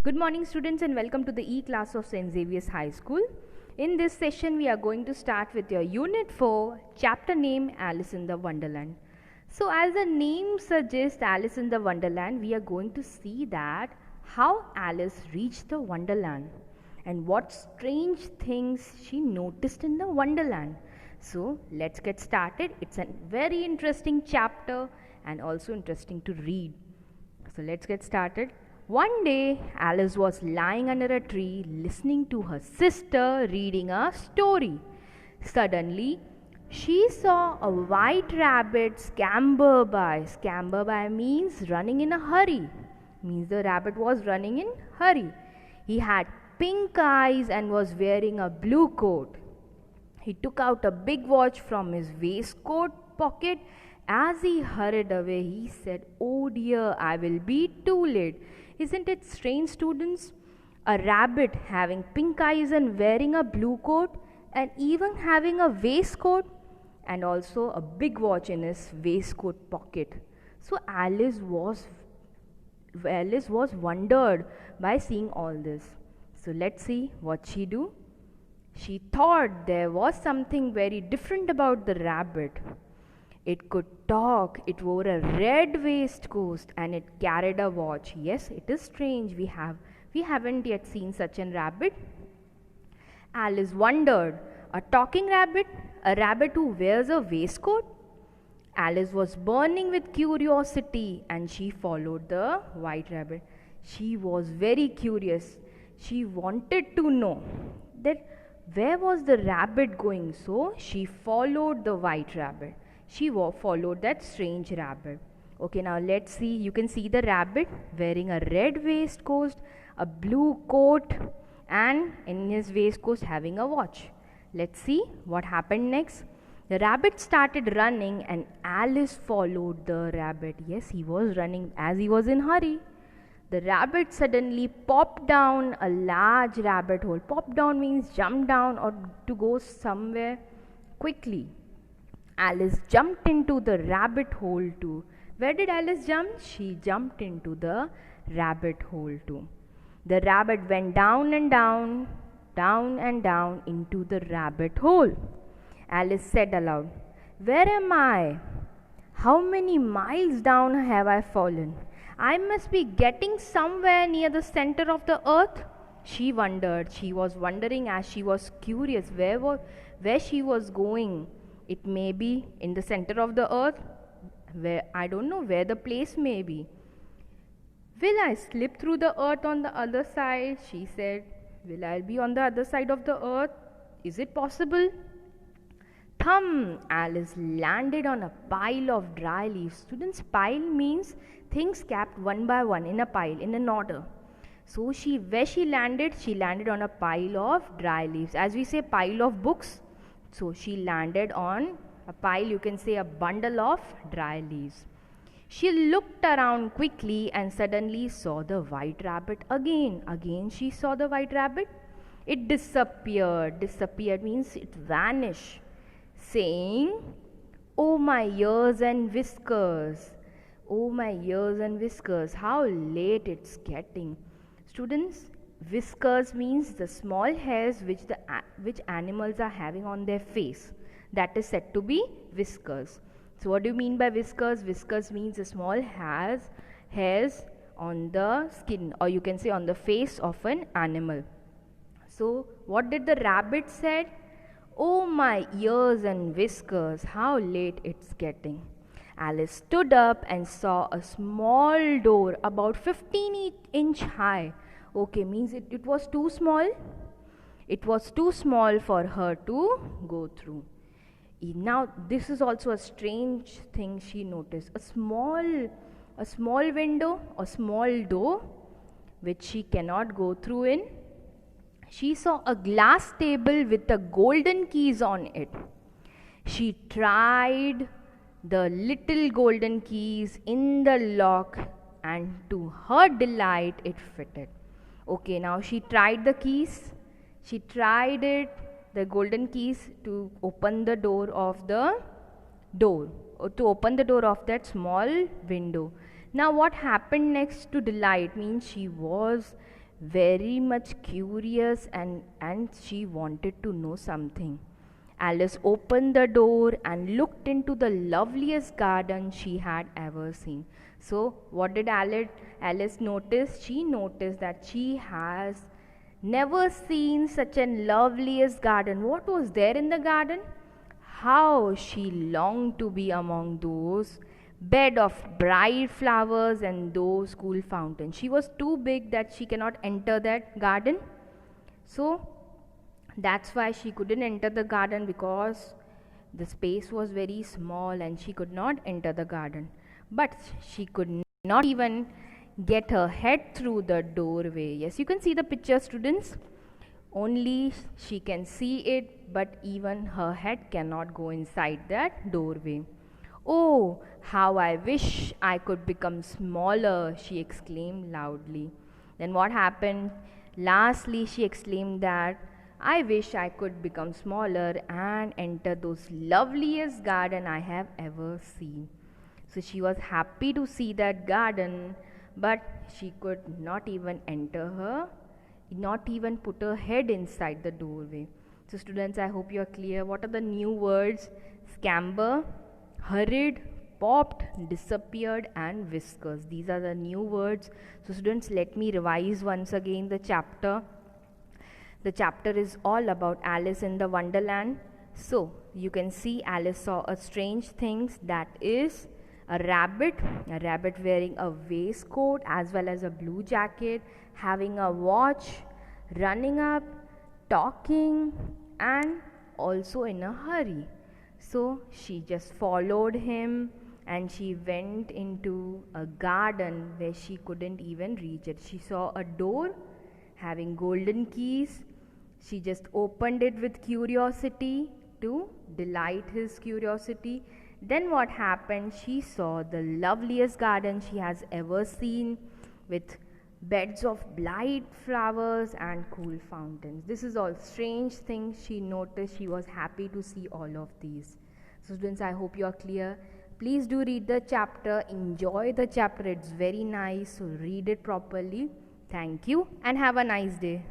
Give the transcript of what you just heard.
Good morning students and welcome to the E-class of St. Xavier's High School. In this session we are going to start with your Unit 4 chapter name Alice in the Wonderland. So as the name suggests Alice in the Wonderland, we are going to see that how Alice reached the Wonderland and what strange things she noticed in the Wonderland. So let's get started. It's a very interesting chapter and also interesting to read. So let's get started. One day, Alice was lying under a tree listening to her sister reading a story. Suddenly, she saw a white rabbit scamper by. Scamper by means running in a hurry. Means the rabbit was running in hurry. He had pink eyes and was wearing a blue coat. He took out a big watch from his waistcoat pocket. As he hurried away, he said, "Oh dear, I will be too late." Isn't it strange, students? A rabbit having pink eyes and wearing a blue coat and even having a waistcoat and also a big watch in his waistcoat pocket. So Alice was wondered by seeing all this. So let's see what she do. She thought there was something very different about the rabbit. It could talk, it wore a red waistcoat and it carried a watch. Yes, it is strange. We haven't yet seen such a rabbit. Alice wondered, a talking rabbit? A rabbit who wears a waistcoat? Alice was burning with curiosity and she followed the white rabbit. She was very curious. She wanted to know that where was the rabbit going, so she followed the white rabbit. She followed that strange rabbit. Okay, now let's see. You can see the rabbit wearing a red waistcoat, a blue coat, and in his waistcoat having a watch. Let's see what happened next. The rabbit started running and Alice followed the rabbit. Yes, he was running as he was in hurry. The rabbit suddenly popped down a large rabbit hole. Pop down means jump down or to go somewhere quickly. Alice jumped into the rabbit hole too. Where did Alice jump? She jumped into the rabbit hole too. The rabbit went down and down, down and down into the rabbit hole. Alice said aloud, "Where am I? How many miles down have I fallen? I must be getting somewhere near the center of the earth." She wondered. She was wondering as she was curious where she was going. It may be in the center of the earth, where I don't know where the place may be. "Will I slip through the earth on the other side?" she said. "Will I be on the other side of the earth? Is it possible?" Thump! Alice landed on a pile of dry leaves. Students, pile means things kept one by one in a pile, in an order. So where she landed on a pile of dry leaves. As we say, pile of books. So she landed on a pile, you can say a bundle of dry leaves. She looked around quickly and suddenly saw the white rabbit again. Again she saw the white rabbit. It disappeared. Disappeared means it vanished, saying, "Oh my ears and whiskers. Oh my ears and whiskers, how late it's getting." Students, whiskers means the small hairs which animals are having on their face. That is said to be whiskers. So what do you mean by whiskers? Whiskers means the small hairs on the skin, or you can say on the face of an animal. So what did the rabbit said? "Oh my ears and whiskers, how late it's getting." Alice stood up and saw a small door about 15-inch high. Okay, means it was too small. It was too small for her to go through. Now this is also a strange thing she noticed. A small window, a small door which she cannot go through in. She saw a glass table with the golden keys on it. She tried the little golden keys in the lock and to her delight it fitted. Okay, now she tried the keys. She tried the golden keys to open the door of to open the door of that small window. Now what happened next to delight means she was very much curious, and she wanted to know something. Alice opened the door and looked into the loveliest garden she had ever seen. So, what did Alice notice? She noticed that she has never seen such a loveliest garden. What was there in the garden? How she longed to be among those bed of bright flowers and those cool fountains. She was too big that she cannot enter that garden. So that's why she couldn't enter the garden, because the space was very small and she could not enter the garden. But she could not even get her head through the doorway. Yes, you can see the picture, students. Only she can see it, but even her head cannot go inside that doorway. Oh, how I wish I could become smaller, she exclaimed loudly. Then what happened? Lastly, she exclaimed that I wish I could become smaller and enter those loveliest garden I have ever seen. So she was happy to see that garden, but she could not even enter her, not even put her head inside the doorway. So students, I hope you are clear. What are the new words? Scamper, hurried, popped, disappeared, and whiskers. These are the new words. So students, let me revise once again the chapter. The chapter is all about Alice in the Wonderland. So you can see Alice saw a strange things, that is a rabbit wearing a waistcoat as well as a blue jacket, having a watch, running up, talking, and also in a hurry. So she just followed him and she went into a garden where she couldn't even reach it. She saw a door having golden keys. She just opened it with curiosity to delight his curiosity. Then what happened? She saw the loveliest garden she has ever seen, with beds of bright flowers and cool fountains. This is all strange things she noticed. She was happy to see all of these. So students, I hope you are clear. Please do read the chapter, enjoy the chapter, it's very nice, so read it properly. Thank you and have a nice day.